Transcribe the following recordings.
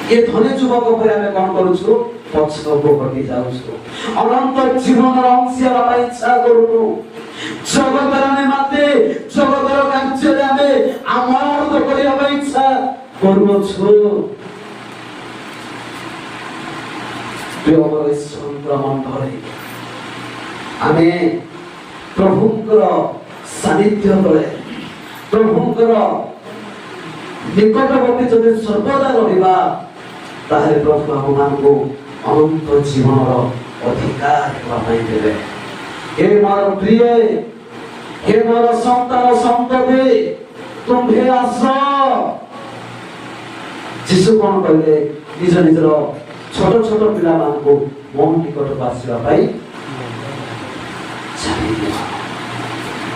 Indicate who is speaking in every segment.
Speaker 1: ये धनी युवक उपरे आमे कोन करूछु पछको घटी जाउछु अनंत जीवन अंश हेबा इच्छा करूनु जगतर आमे माते जगतर कांचरे आमे आमोद करिया इच्छा करूछु प्रिय ईश्वर मंडली आमे प्रभुकर सानिध्य तले प्रभुकर निकटवर्ती जदि सर्वदा रहिबा ताहे प्रभु हमको अनंत जीवन अधिकार देवे। हे मोर प्रिय हे मोर संतान संतति तुम्हे आस जीशु कौन कहले निज निजर छोट छोट पिला मान को मो निकट आसवा पाई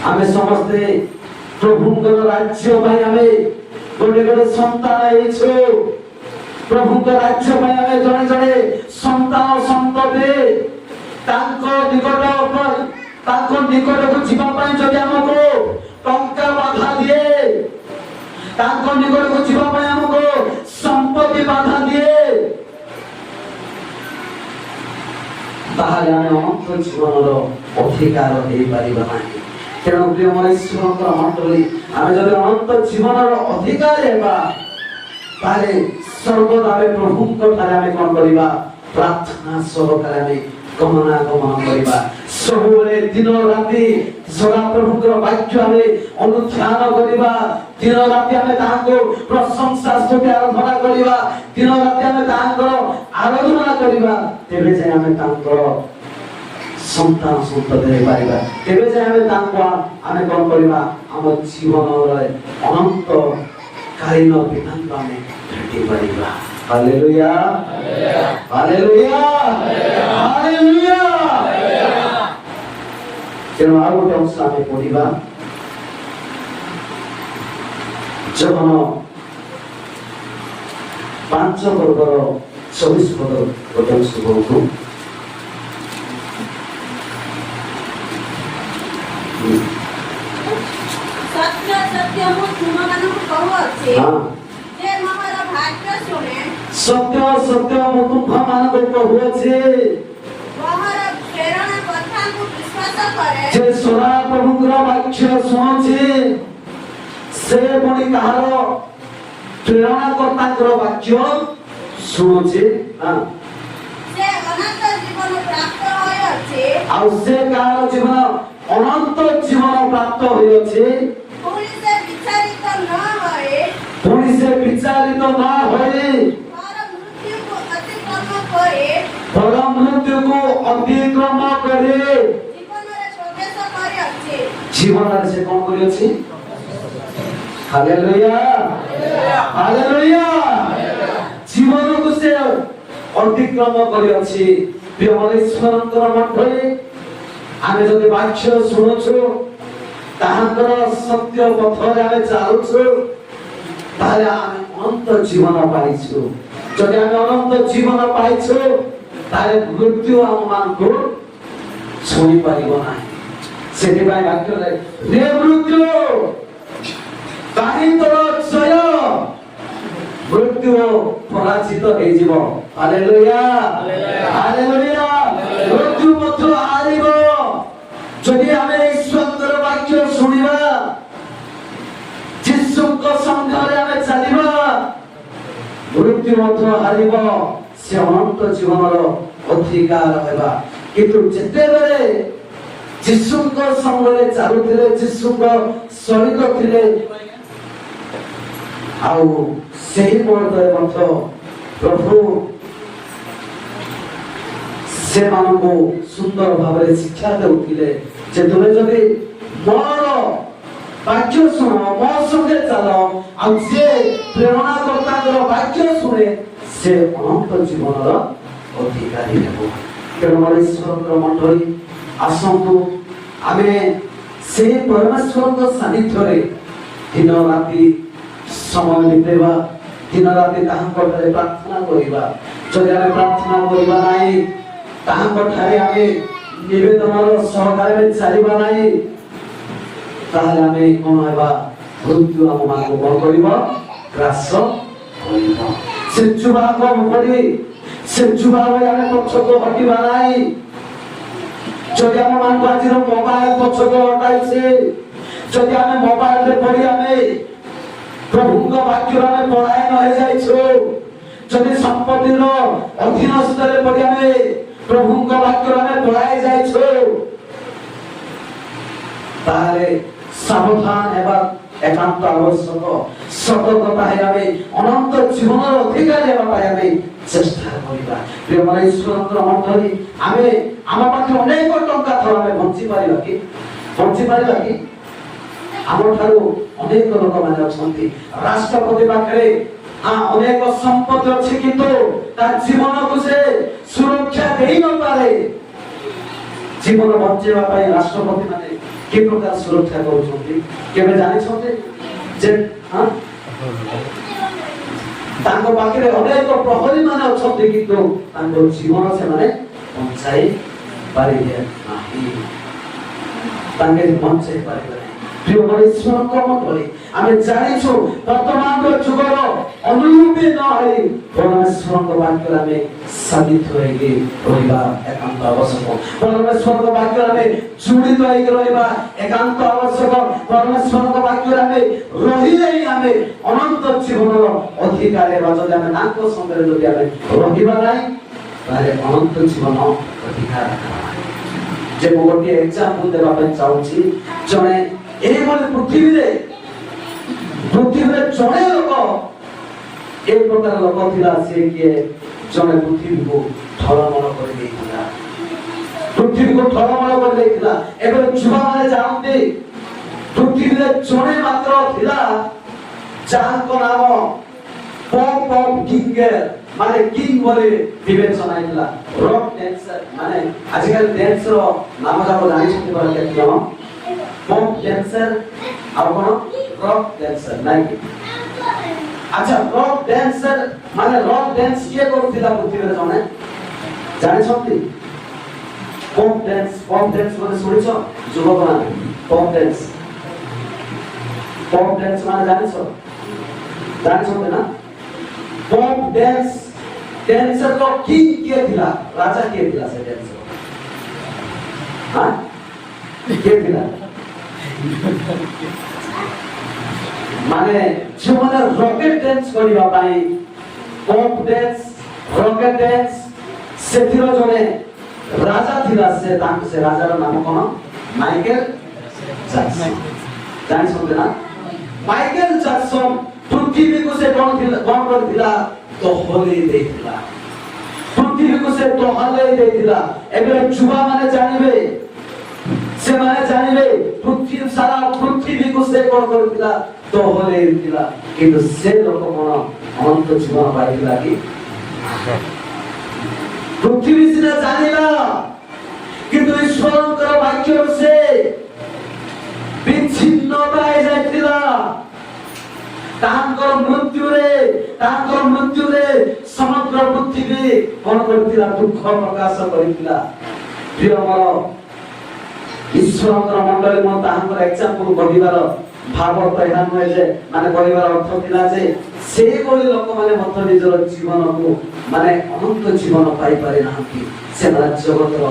Speaker 1: आमे समस्ते प्रभुଙ୍କର राज्य ପାଇଁ ଆମେ गोटे गोटे संतान ହେଇଛୁ प्रभुଙ୍କ राज्य ପାଇଁ ଆମେ ଜଣେ ଜଣେ संतान संतति ତାଙ୍କ ନିକଟକୁ ଯିବା ପାଇଁ ଯଦି ଆମକୁ ଟଙ୍କା ବାଧା ଦିଏ ତାଙ୍କ ନିକଟକୁ ଯିବା ପାଇଁ ଆମକୁ ସମ୍ପତ୍ତି ବାଧା ଦିଏ ତାହେଲେ ଆମେ ଅନନ୍ତ ଜୀବନର ଅଧିକାର ଦେଇପାରିବା ନାହିଁ। तेणु प्रिय मोर ईश्वर मंडली आम जब अनंत जीवन अधिकार हेबा ताले सर्वदा प्रभु कौन करवा प्रार्थना सहकारे गमनागमन करवा सब दिन राति सदा प्रभुकर वाक्य अनुध्यान करवा दिन राति प्रशंसा स्तुति आराधना करवा दिन राति आराधना करवा तेरे जाए आम संतान संतति पाइबा तेबे जे हमें तांको आमे कोन करबा हम जीवन रे अनंत कालीन विधान में भेटी पाइबा। Hallelujah hallelujah hallelujah. तेणु आ गोटे अंश आमे पढ़िबा जहन 5 वर्गर 24 पद गोटे अंश पढु
Speaker 2: सत्य सत्य मु तुमମାନଙ୍କୁ कहूଅଛି ଯେ ମୋର ଭାଗ୍ୟ ଶୁଣେ
Speaker 1: सत्य सत्य मु तुमମାନଙ୍କୁ कहूଅଛି
Speaker 2: ମୋର ପ୍ରେରଣା କଥାକୁ ବିଶ୍ୱାସ କରେ
Speaker 1: जे सोना प्रभुଙ୍କର वाक्य ଶୁଣୁଛି ସେ ପୁଣି କାହାର ପ୍ରେରଣା କର୍ତ୍ତାଙ୍କର वाक्य ଶୁଣୁଛି
Speaker 2: ସେ ଅନନ୍ତ ଜୀବନ ପ୍ରାପ୍ତ ହୋଇଅଛି
Speaker 1: ଆଉ ସେ କାହାର ଜୀବନ अनंत जीवन प्राप्त होइछे
Speaker 2: पुनि से विचारित न होए
Speaker 1: पर मृत्यु को अतिक्रम करे जीवन रे से कोन करि अछि। हालेलुया हालेलुया जीवन को से अतिक्रम करि अछि। प्रिय ईश्वरଙ୍କର मंडली आमे जदि वाक्य शुणुछु ताहाकर सत्य पथरे आमे चालुछु ताले आमे अनंत जीवन पाइछु। जदि आमे अनंत जीवन पाइछु ताले मृत्यु हममानकु छुई पाइबो नाही। सेति बाय वाक्य रे रे मृत्यु काहे तोर जय मृत्यु पराजित हे जीव। हालेलुया हालेलुया मृत्यु पथ हारिबो जदि आमे ईश्वरर वाक्य सुनिबा जीशुक संघरे आमे चलिबा मृत्यु मध्य हारिबो से अनंत जीवनर अधिकार हेबा। किंतु जेते बेले जीशुक संघरे चलुथिले जीशुक सहित थिले आउ सेही मुहूर्तरे मध्य प्रभु से मानको सुंदर भाव शिक्षा देउथिले जे तुमे जदि मोर वाक्य सुनो मो संगे चलो आ जे प्रेरणा कर्ताकर वाक्य सुने से अनंत जीवनर अधिकारी हेबो। तेणु ईश्वरकर मंडली आसंतु आमे से परमेश्वरक सानिध्य रे दिन राति समय बितेबा दिन राति ताहांकर प्रार्थना करिबा। जदि आमे प्रार्थना करिबा नाही ताहांठारे आमे निवेदनर सहकारे चलिबा नाही ताहले आमे कोन हेबा मृत्यु हममानकु कोन करिबो ग्रास करिबो। ସେ ଯୁବା କମ କରି ସେ ଯୁବା ଭଳି ଆମେ ପଛକୁ ହଟିବା ନାହିଁ। ଯଦି ଆମ ମାନଙ୍କୁ ଆଜିର ମୋବାଇଲ ପଛକୁ ହଟାଇছে, ଯଦି ଆମେ ମୋବାଇଲରେ ପଢି ଆମେ ପ୍ରଭୁଙ୍କ ବାକ୍ୟରୁ ଆମେ ପଳାୟନ ହେଇଯାଇଛୁ, ଯଦି ସମ୍ପତ୍ତିର ଅଧୀନସ୍ଥରେ ପଢି ଆମେ ପ୍ରଭୁଙ୍କ ବାକ୍ୟରୁ ଆମେ ପଳାଇ ଯାଇଛୁ, ତାହେଲେ ସାବଧାନ ହେବା ଏକାନ୍ତ ଆବଶ୍ୟକ। ସତର୍କତା ହେଇ ଆମେ ଅନନ୍ତ ଜୀବନର ଅଧିକାରୀ ହେବା ପାଇଁ ଆମେ ଚେଷ୍ଟା କରିବା। ପ୍ରିୟମର ଈଶ୍ୱରଙ୍କର ମଣ୍ଡଳୀ, ଆମେ ଆମ ପାଖରେ ଅନେକ ଟଙ୍କା ଥାଉ, ଆମେ ବଞ୍ଚି ପାରିବା କି? ବଞ୍ଚି ପାରିବା କି? ଆମ ଠାରୁ ଅନେକ ଲୋକମାନେ ଅଛନ୍ତି, ରାଷ୍ଟ୍ରପତି ପାଖରେ ଅନେକ ସମ୍ପତ୍ତି ଅଛି, କିନ୍ତୁ ତା ଜୀବନକୁ ସେ ସୁରକ୍ଷା ଦେଇ ନପାରେ। ଜୀବନ ବଞ୍ଚେଇବା ପାଇଁ ରାଷ୍ଟ୍ରପତି ମାନେ କି ପ୍ରକାର ସୁରକ୍ଷା କରୁଛନ୍ତି କେବେ ଜାଣିଛନ୍ତି? ଯେ ତାଙ୍କ ପାଖରେ ଅନେକ ପ୍ରହରୀ ମାନେ ଅଛନ୍ତି, କିନ୍ତୁ ତାଙ୍କ ଜୀବନ ସେମାନେ ବଞ୍ଚାଇ ପାରିବେ ନାହିଁ, ତାଙ୍କେ ବଞ୍ଚାଇ ପାରିବେ ନାହିଁ। ପ୍ରିୟ ଈଶ୍ୱରଙ୍କ ମଣ୍ଡଳୀ, ଆମେ ଜାଣିଛୁ ବର୍ତ୍ତମାନର ଯୁଗର ଅନୁରୂପୀ ନ ହେଇ ପରମେଶ୍ୱରଙ୍କ ବାକ୍ୟରେ ଆମେ ସାବିତ ହୋଇକି ରହିବା ଏକାନ୍ତ ଆବଶ୍ୟକ। ପରମେଶ୍ୱରଙ୍କ ବାକ୍ୟରେ ଆମେ ଜଡ଼ିତ ହୋଇକି ରହିବା ଏକାନ୍ତ ଆବଶ୍ୟକ। ପରମେଶ୍ୱରଙ୍କ ବାକ୍ୟରେ ଆମେ ରହିଲେ ହିଁ ଆମେ ଅନନ୍ତ ଜୀବନର ଅଧିକାରୀ ହେବା। ଯଦି ଆମେ ତାଙ୍କ ସଙ୍ଗରେ ଯଦି ଆମେ ରହିବା ନାହିଁ, ତାହେଲେ ଅନନ୍ତ ଜୀବନ ଅଧିକାର ହେବା ନାହିଁ। ଯେ ମୁଁ ଗୋଟିଏ ଏକ୍ସାମ୍ପଲ ଦେବା ପାଇଁ ଚାହୁଁଛି, ଜଣେ ଏଇଭଳି ପୃଥିବୀରେ ଜଣେ ଲୋକ ଏ ପ୍ରକାର ଲୋକ ଥିଲା, ସେ କିଏ? ଜଣେ ପୃଥିବୀକୁ ଠଳମଳ କରିଦେଇଥିଲା, ପୃଥିବୀକୁ ଠଳମଳ କରିଦେଇଥିଲା। ଏବେ ଯୁବାମାନେ ଜାଣନ୍ତି ପୃଥିବୀରେ ଜଣେ ମାତ୍ର ଥିଲା ଯାହାଙ୍କ ନାମ ପପ୍ ଅଫ୍ କିଙ୍ଗର, ମାନେ କିଙ୍ଗ ବୋଲି ବିବେଚନା ହେଇଥିଲା। ରକ୍ ଡ୍ୟାନ୍ସର, ମାନେ ଆଜିକାଲି ଡ୍ୟାନ୍ସର ନାମ ଯାକ ଜାଣିଛନ୍ତି ପରା କେତେ ଜଣ? ପପ୍ ଡ୍ୟାନ୍ସର ଆଉ କଣ ରକ୍ ଡ୍ୟାନ୍ସର, ନାଇଁ କି? আচ্ছা, রক ড্যান্সার মানে রক ড্যান্স কিଏ କରୁଥିଲା ପୃଥିବୀରେ ଜଣେ ଜାଣିଛନ୍ତି? ପପ୍ ଡ୍ୟାନ୍ସ ମାନେ ଶୁଣିଛ ଯୁବକମାନେ? ପପ୍ ଡ୍ୟାନ୍ସ ମାନେ ଜାଣିଛନ୍ତି ନା? ପପ୍ ଡ୍ୟାନ୍ସର କିଙ୍ଗ କିଏ ଥିଲା? ରାଜା କିଏ ଥିଲା ସେ ଡ୍ୟାନ୍ସର? କିଏ ଥିଲା? মানে ଯେଉଁମାନେ ରକେଟ ଡ୍ୟାନ୍ସ କରିବା ପାଇଁ ପପ୍ ଡ୍ୟାନ୍ସ, ରକେଟ ଡ୍ୟାନ୍ସ, ସେଥିର ଜଣେ ରାଜା ଥିଲା। ସେ ରାଜାର ନାମ କଣ? Michael Jackson. ଜାଣିଛନ୍ତି ନା? ମାଇକେଲ ଜ୍ୟାକସନ ପୃଥିବୀକୁ ସେ କଣ କରିଥିଲା? ଦୋହଲେଇ ଦେଇଥିଲା। ପୃଥିବୀକୁ ସେ ଦୋହଲେଇ ଦେଇଥିଲା। ଏବେ ଯୁବାମାନେ ଜାଣିବେ, ସେମାନେ ଜାଣିବେ ସାରା ପୃଥିବୀକୁ ସେ କଣ କରିଥିଲା? ଦୋହଲେଇ ଦେଇଥିଲା। କିନ୍ତୁ ସେ ଲୋକ କଣ ଅନନ୍ତ ଜୀବନ ପାଇଥିଲା କି? ପୃଥିବୀ ସିନା ଜାଣିଲା, କିନ୍ତୁ ଈଶ୍ୱରଙ୍କର ବାକ୍ୟରୁ ସେ ବିଚ୍ଛିନ୍ନତା ହେଇଯାଇଥିଲା। ତାଙ୍କର ମୃତ୍ୟୁରେ ସମଗ୍ର ପୃଥିବୀ କଣ କରିଥିଲା? ଦୁଃଖ ପ୍ରକାଶ କରିଥିଲା। ପ୍ରିୟ ମୋର ଈଶ୍ୱରଙ୍କର ମଣ୍ଡଳୀ, ମୁଁ ତାହାଙ୍କର ଏକ୍ସାମ୍ପଲ କହିବାର ଭାବ ତ ଏହା ନୁହେଁ ଯେ, ମାନେ କହିବାର ଅର୍ଥ ଥିଲା ଯେ ସେଇଭଳି ଲୋକମାନେ ମଧ୍ୟ ନିଜର ଜୀବନକୁ ମାନେ ଅନନ୍ତ ଜୀବନ ପାଇପାରି ନାହାନ୍ତି। ସେମାନେ ଜଗତର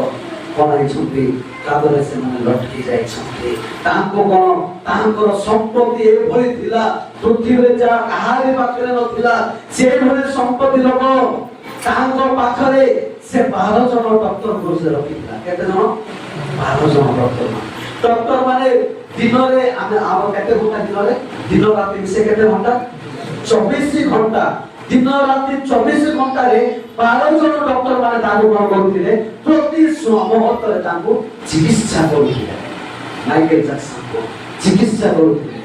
Speaker 1: କଣ ହେଇଛନ୍ତି? କାଦରେ ସେମାନେ ଲଟକି ଯାଇଛନ୍ତି। ତାଙ୍କର ସମ୍ପତ୍ତି ଏଭଳି ଥିଲା, ପୃଥିବୀରେ ଯାହା କାହାରି ପାଖରେ ନଥିଲା ସେଭଳି ସମ୍ପତ୍ତି ଲୋକ ତାଙ୍କ ପାଖରେ ସେ 12 ଜଣ ଡକ୍ଟରଙ୍କୁ ସେ ରଖିଥିଲା। କେତେ ଜଣ? 12 ଜଣ ଡକ୍ଟର ମାନେ ଦିନରେ ଆମ କେତେ ଘଣ୍ଟା? ଦିନ ରାତି ମିଶେ କେତେ ଘଣ୍ଟା? 24 ଘଣ୍ଟା। ଦିନ ରାତି 24 ଘଣ୍ଟାରେ 12 ଜଣ ଡକ୍ଟର ମାନେ ତାଙ୍କୁ କଣ କରୁଥିଲେ? ପ୍ରତି ମୁହୂର୍ତ୍ତରେ ତାଙ୍କୁ ଚିକିତ୍ସା କରୁଥିଲେ। ମାଇକେଲ ଜ୍ୟାକସନଙ୍କୁ ଚିକିତ୍ସା କରୁଥିଲେ।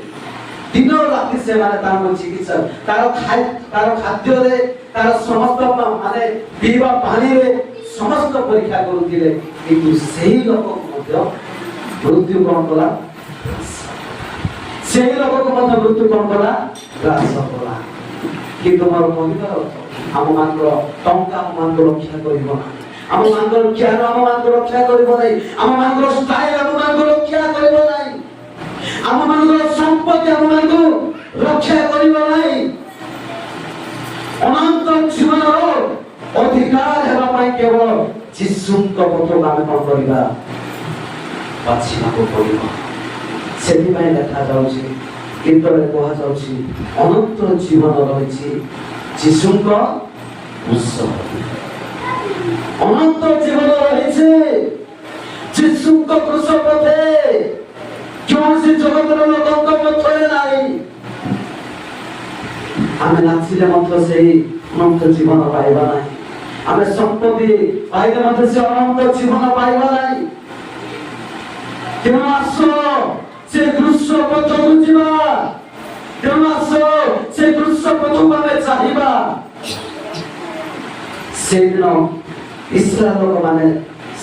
Speaker 1: ଦିନ ରାତି ସେମାନେ ତାଙ୍କୁ ଚିକିତ୍ସା, ତାର ଖାଦ୍ୟରେ, ତାର ସମସ୍ତ ମାନେ ପିଇବା ପାଣିରେ ସମସ୍ତ ପରୀକ୍ଷା କରୁଥିଲେ। କିନ୍ତୁ ସେହି ଲୋକକୁ ମଧ୍ୟ ମୃତ୍ୟୁ କଣ କଲା? ସେହି ଲୋକକୁ ମଧ୍ୟ ମୃତ୍ୟୁ କଣ କଲା? ଗ୍ରାସ କଲା। କିନ୍ତୁ ମୋର କହିବାର ଅର୍ଥ, ଆମମାନଙ୍କର ଟଙ୍କା ଆମମାନଙ୍କୁ ରକ୍ଷା କରିବ ନାହିଁ, ଆମମାନଙ୍କର ଜ୍ଞାନ ଆମମାନଙ୍କୁ ରକ୍ଷା କରିବ ନାହିଁ, ଆମମାନଙ୍କର ଷ୍ଟାଇଲ ଆମମାନଙ୍କୁ ରକ୍ଷା କରିବ ନାହିଁ, ଆମମାନଙ୍କର ସମ୍ପତ୍ତି ଆମମାନଙ୍କୁ ରକ୍ଷା କରିବ ନାହିଁ। ଅନନ୍ତ ଜୀବନର ଅଧିକାର ହେବା ପାଇଁ କେବଳ ଯୀଶୁଙ୍କ ପଥକୁ ଆମେ କଣ କରିବା? ବାଛିବାକୁ ପଡ଼ିବ। ସେଥିପାଇଁ ଲେଖାଯାଉଛି, ଗୀତରେ କୁହାଯାଉଛି, ଅନନ୍ତ ଜୀବନ ରହିଛି ଯୀଶୁଙ୍କ କ୍ରୁଶ। ଅନନ୍ତ ଜୀବନ ରହିଛି ଯୀଶୁଙ୍କ କ୍ରୁଶ ପଥେ। କୌଣସି ଜଗତର ଲୋକଙ୍କ ପଥରେ ନାହିଁ। ଆମେ ନାଚିଲେ ମଧ୍ୟ ସେଇ ଅନନ୍ତ ଜୀବନ ପାଇବା ନାହିଁ। ଆମେ ସମ୍ପତ୍ତି ପାଇଲେ ମଧ୍ୟ ସେ ଅନନ୍ତ ଜୀବନ ପାଇବା ନାହିଁ। ତେଣୁ ଆସ ସେ କ୍ରୁଶ ପଥକୁ ଯିବା। ତେଣୁ ଆସ ସେ କ୍ରୁଶ ପଥକୁ ଆମେ ଚାହିଁବା। ସେଦିନ ଇସ୍ରାଏଲ ଲୋକମାନେ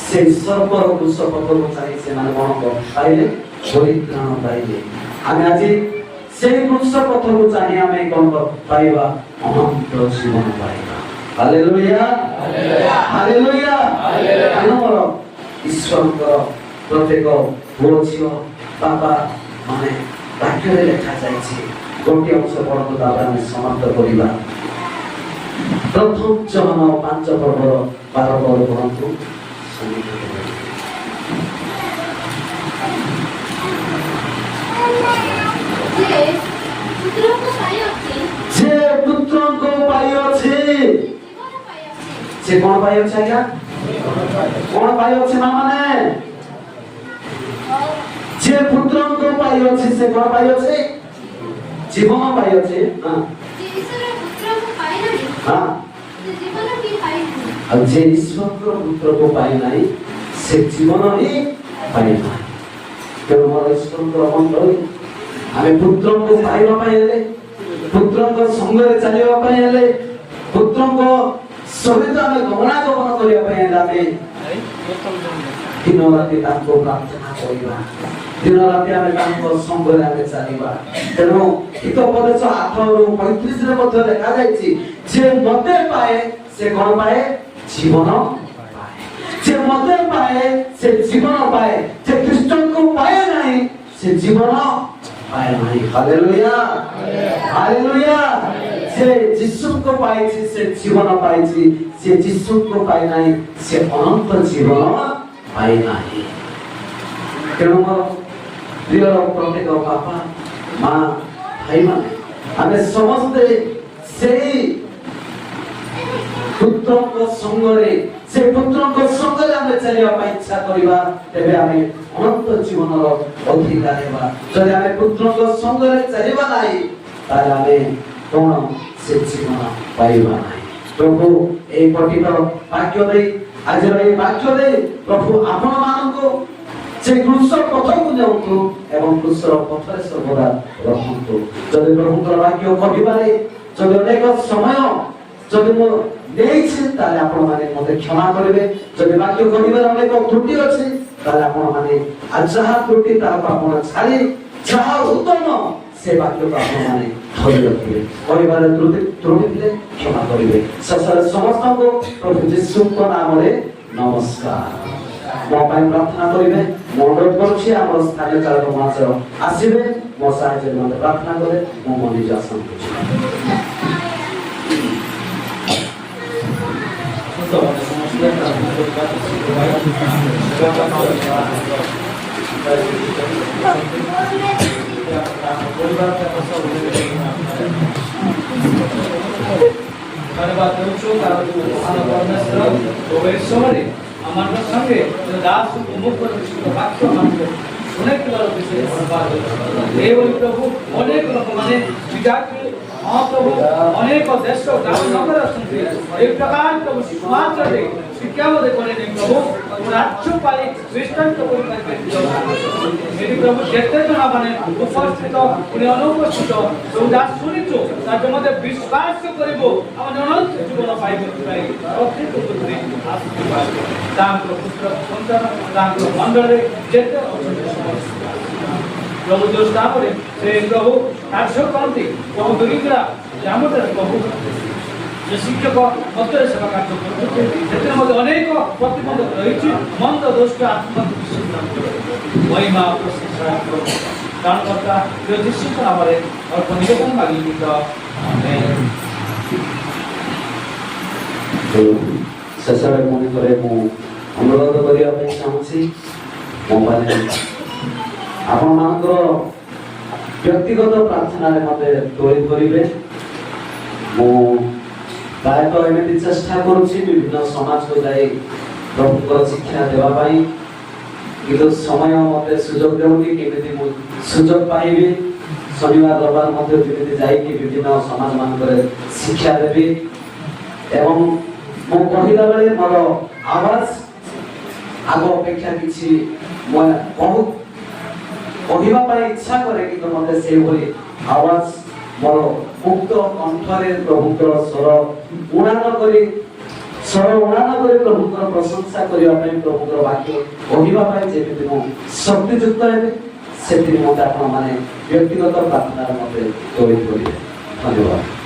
Speaker 1: ସେ ସର୍ବର କ୍ରୁଶ ପଥକୁ ଚାହିଁ ସେମାନେ କଣ ପାଇଲେ? ପରିତ୍ରାଣ ପାଇଲେ। ଆମେ ଆଜି সেই କ୍ରୁଶ ପଥକୁ ଚାହିଁ ଆମେ କଣ ପାଇବା? ଅନନ୍ତ ଜୀବନ ପାଇବା। ହାଲେଲୁୟା, ହାଲେଲୁୟା, ଆମର ଈଶ୍ୱରଙ୍କର ପ୍ରତ୍ୟେକ ପୁଅ ଝିଅ ବାବା ମାନେ ବାକ୍ୟରେ ଲେଖାଯାଇଛି। ଗୋଟିଏ ଅଂଶ ପଢ଼ନ୍ତୁ, ତାପରେ ଆମେ ସମାପ୍ତ କରିବା। ପ୍ରଥମ ଜହନ 5 ପର୍ବର 12 ପଦ ପଢ଼ନ୍ତୁ। ସେ ପୁତ୍ରଙ୍କ ପାଇଁ ଅଛି। ସେ କଣ ପାଇଁ ଅଛି ଆଜ୍ଞା? କଣ ପାଇଁ ଅଛି ମା ମାନେ? ସେ ପୁତ୍ରଙ୍କ ପାଇଁ ଅଛି। ସେ କଣ ପାଇଁ ଅଛି? ଜୀବନ ପାଇଁ ଅଛି। ହଁ, ଆଉ ଯେ ଈଶ୍ୱରଙ୍କ ପୁତ୍ରକୁ ପାଇ ନାହିଁ ସେ ଜୀବନ ହିଁ ପାଇ ନାହିଁ। ତେଣୁ ମୋର ଈଶ୍ୱରଙ୍କର ମଣ୍ଡଳୀ, ଆମେ ପୁତ୍ରଙ୍କୁ ପାଇବା ପାଇଁ ହେଲେ, ପୁତ୍ରଙ୍କ ସଙ୍ଗରେ ଚାଲିବା ପାଇଁ ହେଲେ, ପୁତ୍ରଙ୍କ ସହିତ ଆମେ ଗମନାଗମନ କରିବା ପାଇଁ ହେଲେ ଆମେ ଦିନ ରାତି ତାଙ୍କୁ ପ୍ରାର୍ଥନା କରିବା। ଦିନ ରାତି ଆମେ ତାଙ୍କ ସଙ୍ଗରେ ଆମେ ଚାଲିବା। ତେଣୁ ହିତୋପଦେଶ 8:35 ମଧ୍ୟ ଲେଖାଯାଇଛି, ଯେ ମତେ ପାଏ ସେ କଣ ପାଏ? ଜୀବନ ପାଏ। ଯେ ମତେ ପାଏ ସେ ଜୀବନ ପାଏ। ଯେ ଖ୍ରୀଷ୍ଟଙ୍କୁ ପାଏ ନାହିଁ ସେ ଜୀବନ ପାଏ ନାହିଁ। Hallelujah, hallelujah. ସେ ଯୀଶୁଙ୍କୁ ପାଇଛି ସେ ଜୀବନ ପାଇଛି। ସେ ଯୀଶୁଙ୍କୁ ପାଇ ନାହିଁ ସେ ଅନନ୍ତ ଜୀବନ ପାଇ ନାହିଁ। ତେଣୁ ମୋର ପ୍ରିୟର ପ୍ରତ୍ୟେକ ବାପା ମା ଭାଇମାନେ, ଆମେ ସମସ୍ତେ ସେଇ ପୁତ୍ରଙ୍କ ସଙ୍ଗରେ, ସେ ପୁତ୍ରଙ୍କ ସଙ୍ଗରେ ଆମେ ଚାଲିବା ପାଇଁ ଇଚ୍ଛା କରିବା। ତେବେ ଆମେ ଅନନ୍ତ ଜୀବନର ଅଧିକାର ହେବା। ଯଦି ଆମେ ପୁତ୍ରଙ୍କ ସଙ୍ଗରେ ଚାଲିବା ନାହିଁ ତାହେଲେ ଆମେ କଣ? ସେ ଜୀବନ ପାଇବା ନାହିଁ। ପ୍ରଭୁ এই ପଠିତ ବାକ୍ୟ ଦେଇ, ଆଜିର এই ବାକ୍ୟ ଦେଇ ପ୍ରଭୁ ଆପଣ ମାନଙ୍କୁ ସେ କ୍ରୁଶ ପଥକୁ ନିଅନ୍ତୁ ଏବଂ କ୍ରୁଶର ପଥରେ ସର୍ବଦା ରଖନ୍ତୁ। ଯଦି ପ୍ରଭୁଙ୍କର ବାକ୍ୟ କହିବାରେ ଯଦି ଅନେକ ସମୟ ଯଦି ମୁଁ ନେଇଛି ତାହେଲେ ଆପଣମାନେ ମୋତେ କ୍ଷମା କରିବେ। ଯଦି ବାକ୍ୟ କହିବାରେ ଅନେକ ତ୍ରୁଟି ଅଛି ତାହେଲେ ଆପଣମାନେ ଯାହା ତ୍ରୁଟି ତାହାକୁ ଆପଣ ଛାଡ଼ି ଯାହା ଉତ୍ତମ ସେ ବାକ୍ୟକୁ ଆପଣମାନେ ଧରି ରଖିବେ। କହିବାରେ ତ୍ରୁଟି ଥିଲେ କ୍ଷମା କରିବେ। ଶେଷରେ ସମସ୍ତଙ୍କୁ ପ୍ରଭୁ ଯୀଶୁଙ୍କ ନାମରେ ନମସ୍କାର। ମୋ ପାଇଁ ପ୍ରାର୍ଥନା କରିବେ। ମୁଁ ଅନୁରୋଧ କରୁଛି ଆମର ସ୍ଥାନୀୟ ଚାଳକ ମହାଶୟ ଆସିବେ, ମୋ ସାହାଯ୍ୟରେ ମୋତେ ପ୍ରାର୍ଥନା କରେ। ମୁଁ ମୋ ନିଜ ଆସନକୁ ଯିବି।
Speaker 3: ধন্যবাদ দেউଛୁ তার মহান পরমেশ্বর প্রভুর সমরে আমার সঙ্গে দাস মুখ করে বাক্য আমাকে অনেক বিষয়ে ধন্যবাদ। এইভাবে প্রভু অনেক লোক মানে বিজাতি মহাপ্রভু অনেক দেশ গ্রাম নগর অଛନ୍ତି। এই প্রকার প্রভু সমাজরে শিক্ষা মধ্যে করে নেই প্রভু রাজ্য পাই দৃষ্টান্ত করে মেরি প্রভু যেতে জন মানে উপস্থিত উনি অনুপস্থিত দাস শুনিଛୁ তার মধ্যে বিশ্বাস করিব আমাদের অনন্ত জীবন পাইব। প্রত্যেক পুত্রে আশীর্বাদ তাঙ্কর পুত্র সন্তান তাঙ্কর মণ্ডলে যেতে প্রভু ଯୋଉ ସ୍ଥାନରେ ସେ ପ୍ରଭୁ କାର୍ଯ୍ୟ କରନ୍ତି, ପ୍ରଭୁ ଦରିଦ୍ରା ଗ୍ରାମରେ ପ୍ରଭୁ ଯେ ଶିକ୍ଷକ ମଧ୍ୟରେ ସେବା କାର୍ଯ୍ୟ କରୁଛନ୍ତି। ସେଥିରେ ମଧ୍ୟ ଅନେକ ପ୍ରତିବନ୍ଧକ ରହିଛି। ମନ୍ଦ ଦୋଷ ଆତ୍ମକୁ ମହିମା ପ୍ରଶଂସା ତ୍ରାଣକର୍ତ୍ତା ଯୀଶୁଙ୍କ ନାମରେ ଅଳ୍ପ ନିବେଦନ ମାଗି।
Speaker 1: ଶେଷରେ ପୁଣି ଥରେ ମୁଁ ଅନୁରୋଧ କରିବା ପାଇଁ ଚାହୁଁଛି ମୋ ପାଇଁ ଆପଣମାନଙ୍କର ବ୍ୟକ୍ତିଗତ ପ୍ରାର୍ଥନାରେ ମୋତେ ତୋଳି କରିବେ। ମୁଁ ପ୍ରାୟତଃ ଏମିତି ଚେଷ୍ଟା କରୁଛି ବିଭିନ୍ନ ସମାଜକୁ ଯାଇ ପ୍ରଭୁଙ୍କର ଶିକ୍ଷା ଦେବା ପାଇଁ, କିନ୍ତୁ ସମୟ ମୋତେ ସୁଯୋଗ ଦେଉନି। କେମିତି ମୁଁ ସୁଯୋଗ ପାଇବି ଶନିବାର ରବିବାର ମଧ୍ୟ କେମିତି ଯାଇକି ବିଭିନ୍ନ ସମାଜ ମାନଙ୍କରେ ଶିକ୍ଷା ଦେବି। ଏବଂ ମୁଁ କହିଲା ବେଳେ ମୋର ଆବାଜ ଆଗ ଅପେକ୍ଷା କିଛି ମୁଁ ବହୁତ କହିବା ପାଇଁ ଇଚ୍ଛା କରେ, କିନ୍ତୁ ମୋତେ ସେଇଭଳି ଆବାଜ ମୋର ମୁକ୍ତ କଣ୍ଠରେ ପ୍ରଭୁଙ୍କର ସ୍ୱର ଉଣାନ କରି ପ୍ରଭୁଙ୍କର ପ୍ରଶଂସା କରିବା ପାଇଁ, ପ୍ରଭୁଙ୍କର ବାକ୍ୟ କହିବା ପାଇଁ ଯେମିତି ମୁଁ ଶକ୍ତିଯୁକ୍ତ ହେବି, ସେଥିରେ ମୋତେ ଆପଣମାନେ ବ୍ୟକ୍ତିଗତ ପ୍ରାର୍ଥନାରେ ମୋତେ ତୋଳି କରିବେ। ଧନ୍ୟବାଦ।